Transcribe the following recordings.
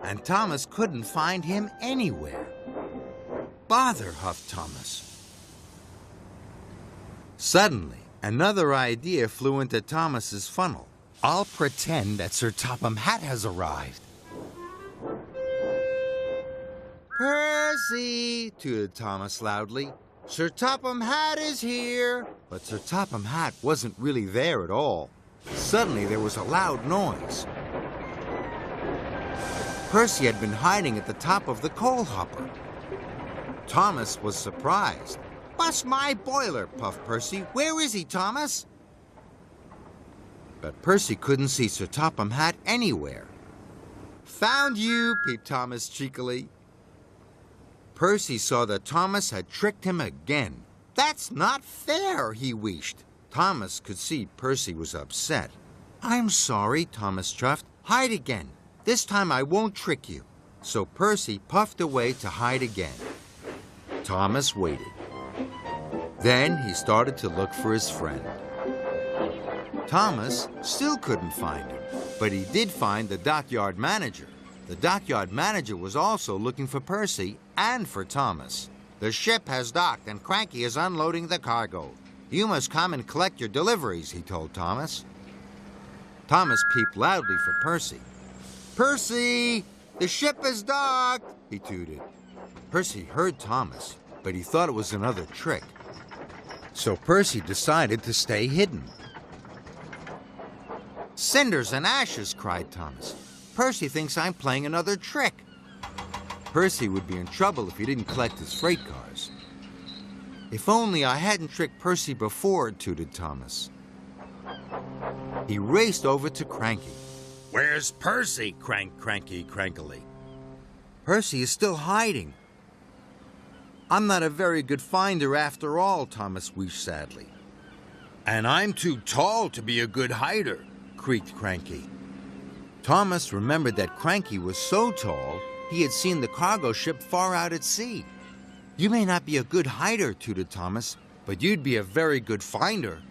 and Thomas couldn't find him anywhere. Bother, huffed Thomas. Suddenly, another idea flew into Thomas's funnel. I'll pretend that Sir Topham Hatt has arrived. Percy, tooted Thomas loudly. Sir Topham Hatt is here. But Sir Topham Hatt wasn't really there at all. Suddenly there was a loud noise. Percy had been hiding at the top of the coal hopper. Thomas was surprised. Bust my boiler, puffed Percy. Where is he, Thomas? But Percy couldn't see Sir Topham Hatt anywhere. Found you, peeped Thomas cheekily. Percy saw that Thomas had tricked him again. That's not fair, he wheezed. Thomas could see Percy was upset. I'm sorry, Thomas chuffed. Hide again. This time I won't trick you. So Percy puffed away to hide again. Thomas waited. Then he started to look for his friend. Thomas still couldn't find him, but he did find the dockyard manager. The dockyard manager was also looking for Percy and for Thomas. The ship has docked and Cranky is unloading the cargo. You must come and collect your deliveries, he told Thomas. Thomas peeped loudly for Percy. Percy! The ship is docked, he tooted. Percy heard Thomas, but he thought it was another trick. So Percy decided to stay hidden. Cinders and ashes, cried Thomas. Percy thinks I'm playing another trick. Percy would be in trouble if he didn't collect his freight cars. If only I hadn't tricked Percy before, tooted Thomas. He raced over to Cranky. Where's Percy? Cranked Cranky crankily. Percy is still hiding. I'm not a very good finder after all, Thomas wheezed sadly. And I'm too tall to be a good hider, creaked Cranky. Thomas remembered that Cranky was so tall he had seen the cargo ship far out at sea. You may not be a good hider, tooted Thomas, but you'd be a very good finder.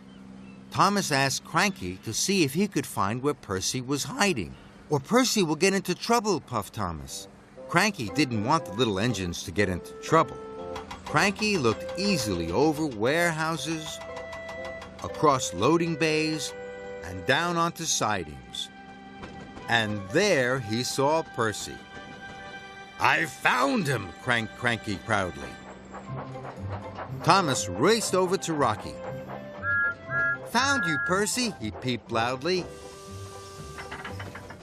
Thomas asked Cranky to see if he could find where Percy was hiding. Or Percy will get into trouble, puffed Thomas. Cranky didn't want the little engines to get into trouble. Cranky looked easily over warehouses, across loading bays, and down onto sidings. And there he saw Percy. I found him, cranked Cranky proudly. Thomas raced over to Rocky. Found you, Percy, he peeped loudly.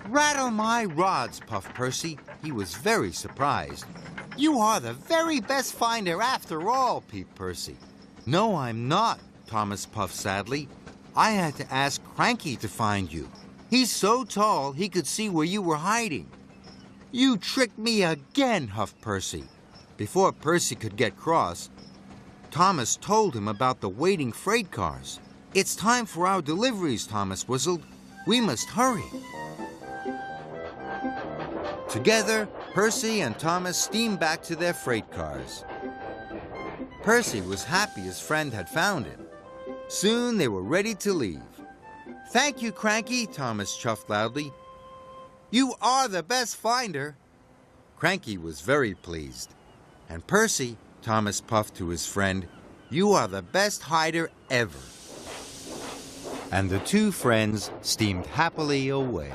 Rattle my rods, puffed Percy. He was very surprised. You are the very best finder after all, peeped Percy. No, I'm not, Thomas puffed sadly. I had to ask Cranky to find you. He's so tall he could see where you were hiding. You tricked me again, huffed Percy. Before Percy could get cross, Thomas told him about the waiting freight cars. It's time for our deliveries, Thomas whistled. We must hurry. Together, Percy and Thomas steamed back to their freight cars. Percy was happy his friend had found him. Soon they were ready to leave. Thank you, Cranky, Thomas chuffed loudly. You are the best finder. Cranky was very pleased. And Percy, Thomas puffed to his friend, you are the best hider ever. And the two friends steamed happily away.